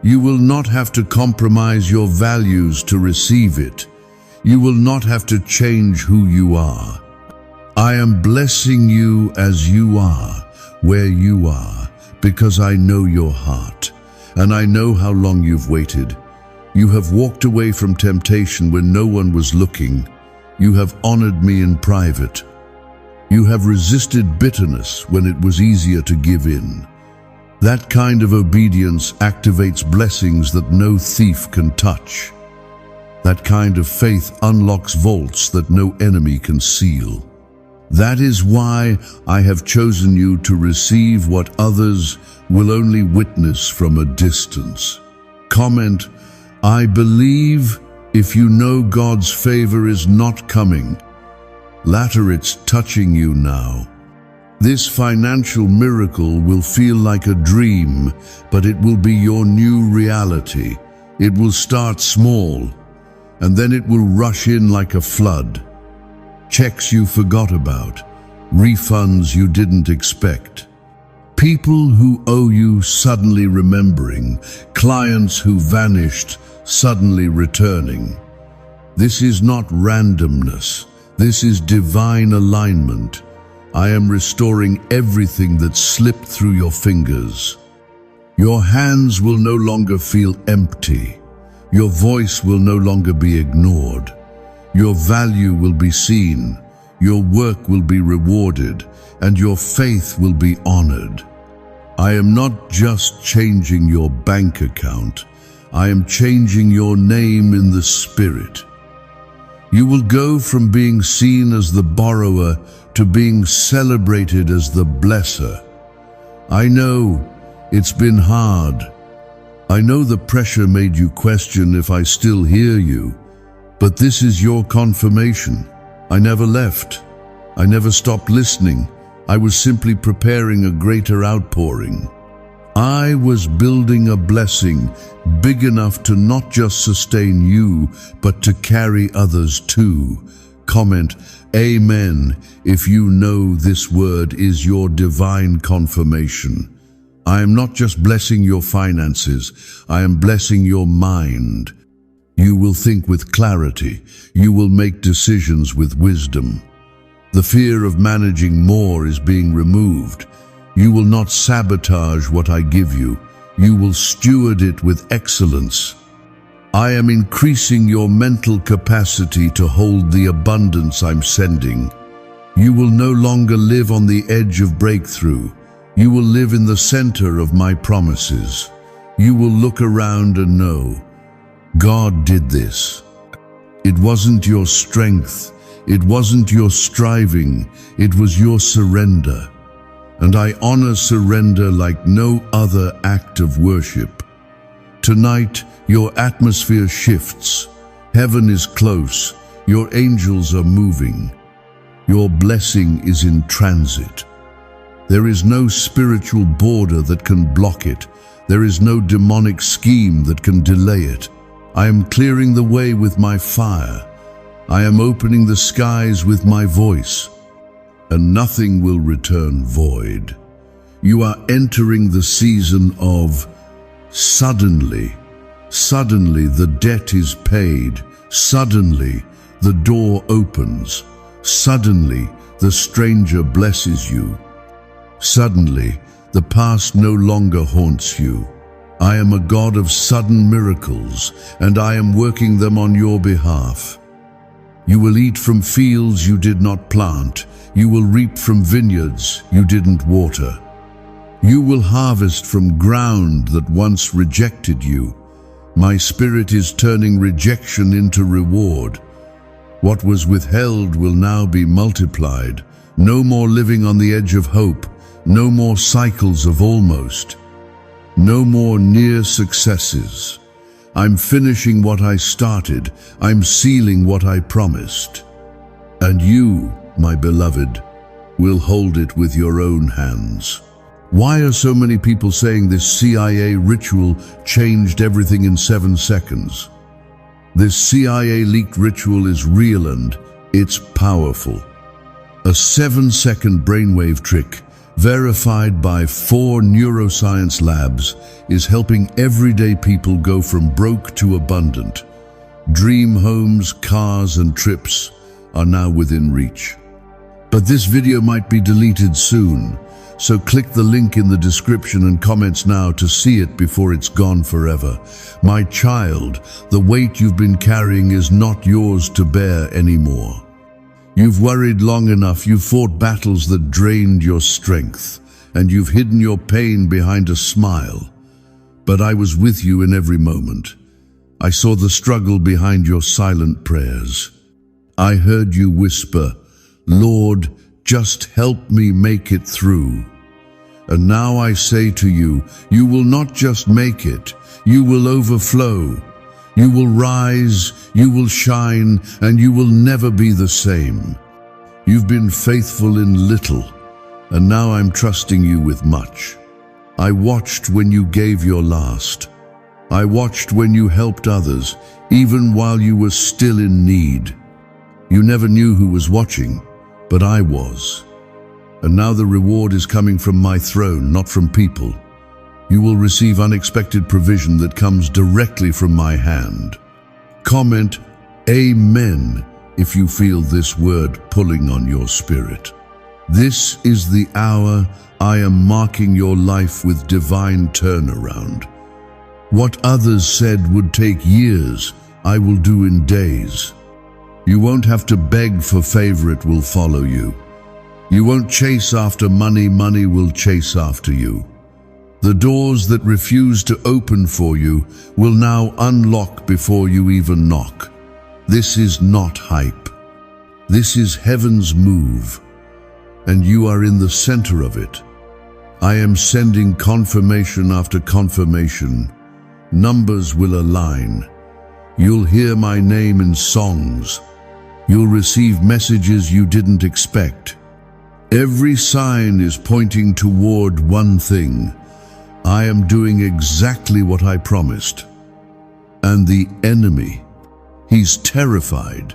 S1: You will not have to compromise your values to receive it. You will not have to change who you are. I am blessing you as you are, where you are, because I know your heart, and I know how long you've waited. You have walked away from temptation when no one was looking. You have honored me in private. You have resisted bitterness when it was easier to give in. That kind of obedience activates blessings that no thief can touch. That kind of faith unlocks vaults that no enemy can seal. That is why I have chosen you to receive what others will only witness from a distance. Comment, I believe if you know God's favor is not coming. Later it's touching you now. This financial miracle will feel like a dream, but it will be your new reality. It will start small, and then it will rush in like a flood. Checks you forgot about, refunds you didn't expect. People who owe you suddenly remembering, clients who vanished suddenly returning. This is not randomness, this is divine alignment. I am restoring everything that slipped through your fingers. Your hands will no longer feel empty. Your voice will no longer be ignored. Your value will be seen. Your work will be rewarded, and your faith will be honored. I am not just changing your bank account. I am changing your name in the Spirit. You will go from being seen as the borrower to being celebrated as the blesser. I know it's been hard. I know the pressure made you question if I still hear you, but this is your confirmation. I never left. I never stopped listening. I was simply preparing a greater outpouring. I was building a blessing big enough to not just sustain you, but to carry others too. Comment, Amen, if you know this word is your divine confirmation. I am not just blessing your finances, I am blessing your mind. You will think with clarity. You will make decisions with wisdom. The fear of managing more is being removed. You will not sabotage what I give you. You will steward it with excellence. I am increasing your mental capacity to hold the abundance I'm sending. You will no longer live on the edge of breakthrough. You will live in the center of my promises. You will look around and know, God did this. It wasn't your strength. It wasn't your striving. It was your surrender. And I honor surrender like no other act of worship. Tonight, your atmosphere shifts. Heaven is close. Your angels are moving. Your blessing is in transit. There is no spiritual border that can block it. There is no demonic scheme that can delay it. I am clearing the way with my fire. I am opening the skies with my voice, and nothing will return void. You are entering the season of suddenly. Suddenly the debt is paid. Suddenly the door opens. Suddenly the stranger blesses you. Suddenly the past no longer haunts you. I am a God of sudden miracles, and I am working them on your behalf. You will eat from fields you did not plant. You will reap from vineyards you didn't water. You will harvest from ground that once rejected you. My Spirit is turning rejection into reward. What was withheld will now be multiplied. No more living on the edge of hope. No more cycles of almost. No more near successes. I'm finishing what I started. I'm sealing what I promised. And you, my beloved, will hold it with your own hands. Why are so many people saying this CIA ritual changed everything in 7 seconds? This CIA leaked ritual is real and it's powerful. A 7-second brainwave trick verified by 4 neuroscience labs is helping everyday people go from broke to abundant. Dream homes, cars, and trips are now within reach. But this video might be deleted soon, so click the link in the description and comments now to see it before it's gone forever. My child, the weight you've been carrying is not yours to bear anymore. You've worried long enough, you've fought battles that drained your strength, and you've hidden your pain behind a smile. But I was with you in every moment. I saw the struggle behind your silent prayers. I heard you whisper, "Lord, just help me make it through." And now I say to you, you will not just make it, you will overflow. You will rise, you will shine, and you will never be the same. You've been faithful in little, and now I'm trusting you with much. I watched when you gave your last. I watched when you helped others, even while you were still in need. You never knew who was watching, but I was. And now the reward is coming from my throne, not from people. You will receive unexpected provision that comes directly from my hand. Comment Amen if you feel this word pulling on your spirit. This is the hour I am marking your life with divine turnaround. What others said would take years, I will do in days. You won't have to beg for favor, it will follow you. You won't chase after money, money will chase after you. The doors that refuse to open for you will now unlock before you even knock. This is not hype. This is heaven's move, and you are in the center of it. I am sending confirmation after confirmation. Numbers will align. You'll hear my name in songs. You'll receive messages you didn't expect. Every sign is pointing toward one thing. I am doing exactly what I promised. And the enemy, he's terrified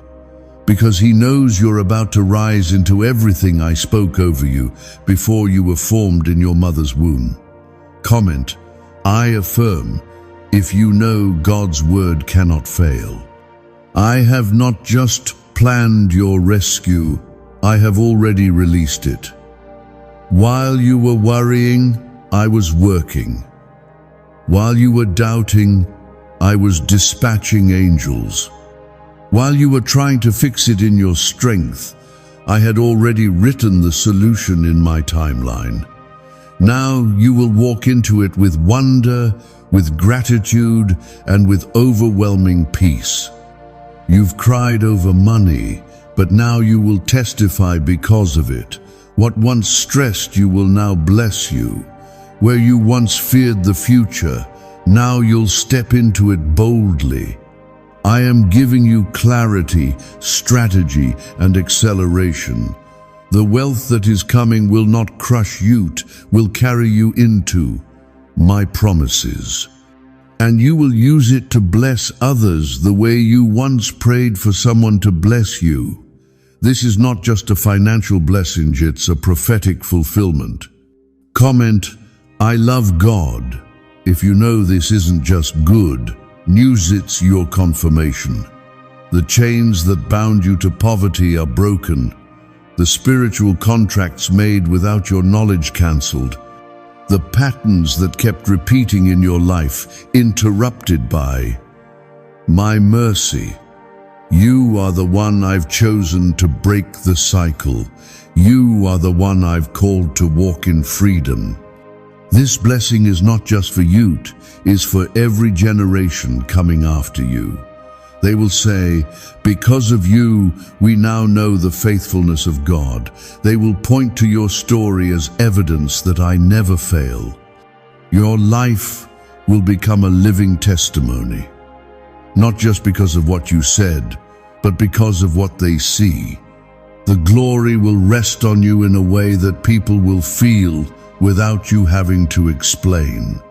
S1: because he knows you're about to rise into everything I spoke over you before you were formed in your mother's womb. Comment, I affirm, if you know God's word cannot fail. I have not just planned your rescue, I have already released it. While you were worrying, I was working. While you were doubting, I was dispatching angels. While you were trying to fix it in your strength, I had already written the solution in my timeline. Now you will walk into it with wonder, with gratitude, and with overwhelming peace. You've cried over money, but now you will testify because of it. What once stressed you will now bless you. Where you once feared the future, now you'll step into it boldly. I am giving you clarity, strategy, and acceleration. The wealth that is coming will not crush you, will carry you into my promises. And you will use it to bless others the way you once prayed for someone to bless you. This is not just a financial blessing, it's a prophetic fulfillment. Comment, I love God. If you know this isn't just good news, it's your confirmation. The chains that bound you to poverty are broken. The spiritual contracts made without your knowledge cancelled. The patterns that kept repeating in your life interrupted by my mercy. You are the one I've chosen to break the cycle. You are the one I've called to walk in freedom. This blessing is not just for you, it's for every generation coming after you. They will say, because of you, we now know the faithfulness of God. They will point to your story as evidence that I never fail. Your life will become a living testimony, not just because of what you said, but because of what they see. The glory will rest on you in a way that people will feel without you having to explain.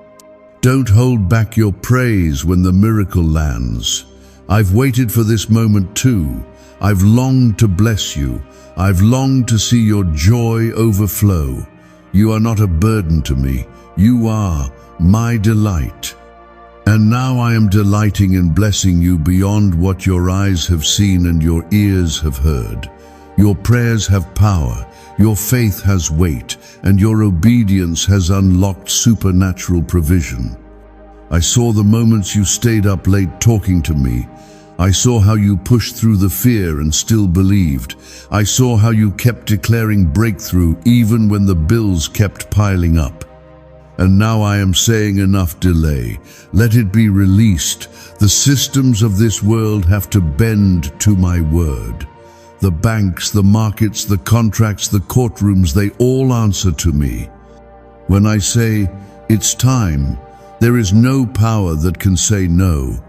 S1: Don't hold back your praise when the miracle lands. I've waited for this moment too. I've longed to bless you. I've longed to see your joy overflow. You are not a burden to me. You are my delight. And now I am delighting in blessing you beyond what your eyes have seen and your ears have heard. Your prayers have power, your faith has weight, and your obedience has unlocked supernatural provision. I saw the moments you stayed up late talking to me. I saw how you pushed through the fear and still believed. I saw how you kept declaring breakthrough even when the bills kept piling up. And now I am saying enough delay. Let it be released. The systems of this world have to bend to my word. The banks, the markets, the contracts, the courtrooms, they all answer to me. When I say, it's time, there is no power that can say no.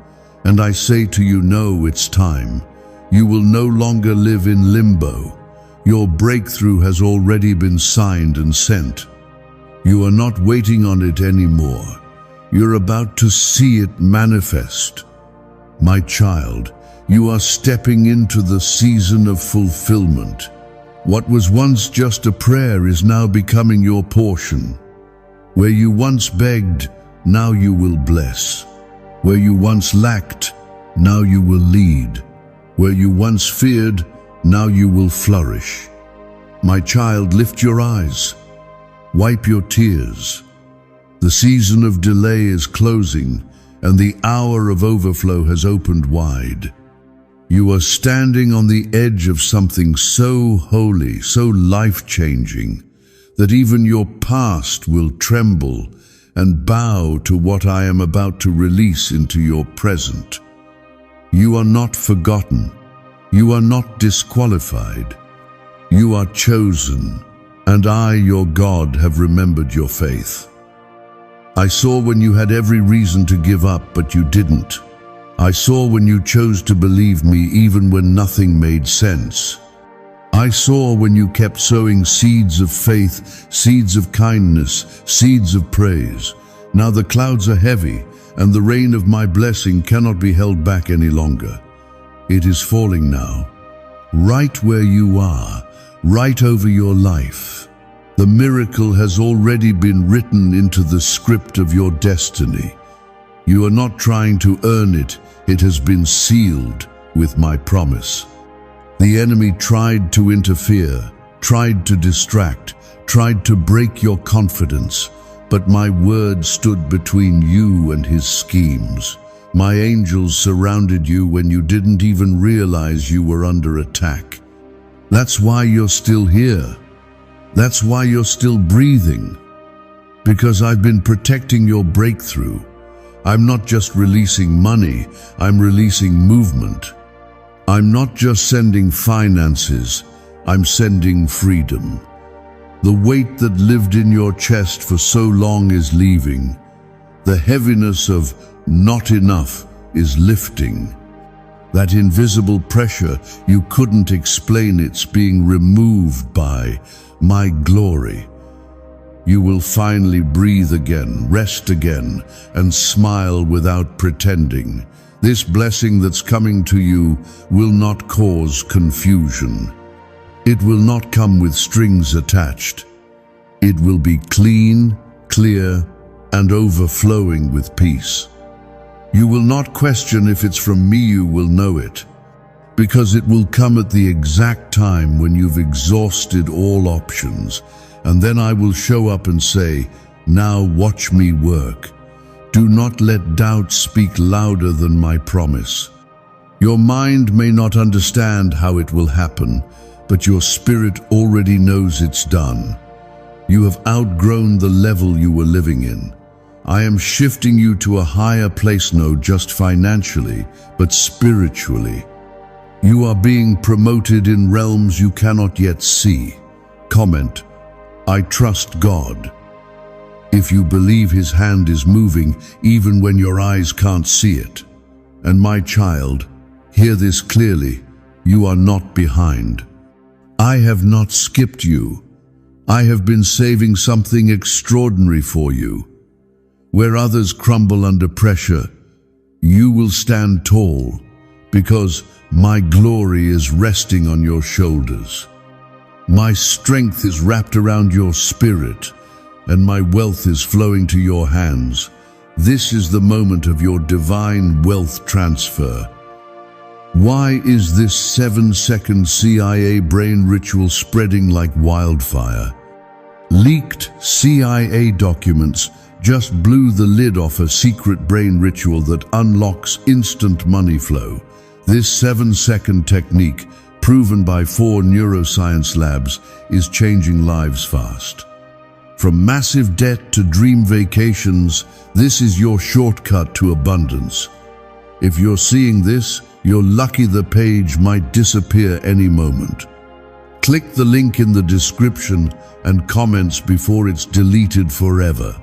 S1: And I say to you, no, it's time. You will no longer live in limbo. Your breakthrough has already been signed and sent. You are not waiting on it anymore. You're about to see it manifest. My child, you are stepping into the season of fulfillment. What was once just a prayer is now becoming your portion. Where you once begged, now you will bless. Where you once lacked, now you will lead. Where you once feared, now you will flourish. My child, lift your eyes. Wipe your tears. The season of delay is closing, and the hour of overflow has opened wide. You are standing on the edge of something so holy, so life-changing, that even your past will tremble and bow to what I am about to release into your present. You are not forgotten. You are not disqualified. You are chosen, and I, your God, have remembered your faith. I saw when you had every reason to give up, but you didn't. I saw when you chose to believe me even when nothing made sense. I saw when you kept sowing seeds of faith, seeds of kindness, seeds of praise. Now the clouds are heavy, and the rain of my blessing cannot be held back any longer. It is falling now, right where you are, right over your life. The miracle has already been written into the script of your destiny. You are not trying to earn it, it has been sealed with my promise. The enemy tried to interfere, tried to distract, tried to break your confidence, but my word stood between you and his schemes. My angels surrounded you when you didn't even realize you were under attack. That's why you're still here. That's why you're still breathing. Because I've been protecting your breakthrough. I'm not just releasing money, I'm releasing movement. I'm not just sending finances, I'm sending freedom. The weight that lived in your chest for so long is leaving. The heaviness of not enough is lifting. That invisible pressure you couldn't explain, it's being removed by my glory. You will finally breathe again, rest again, and smile without pretending. This blessing that's coming to you will not cause confusion. It will not come with strings attached. It will be clean, clear, and overflowing with peace. You will not question if it's from me, you will know it, because it will come at the exact time when you've exhausted all options, and then I will show up and say, now watch me work. Do not let doubt speak louder than my promise. Your mind may not understand how it will happen, but your spirit already knows it's done. You have outgrown the level you were living in. I am shifting you to a higher place, not just financially, but spiritually. You are being promoted in realms you cannot yet see. Comment, I trust God. If you believe his hand is moving, even when your eyes can't see it. And my child, hear this clearly, you are not behind. I have not skipped you. I have been saving something extraordinary for you. Where others crumble under pressure, you will stand tall, because my glory is resting on your shoulders. My strength is wrapped around your spirit, and my wealth is flowing to your hands. This is the moment of your divine wealth transfer. Why is this 7-second CIA brain ritual spreading like wildfire? Leaked CIA documents just blew the lid off a secret brain ritual that unlocks instant money flow. This 7-second technique, proven by 4 neuroscience labs, is changing lives fast. From massive debt to dream vacations, this is your shortcut to abundance. If you're seeing this, you're lucky the page might disappear any moment. Click the link in the description and comments before it's deleted forever.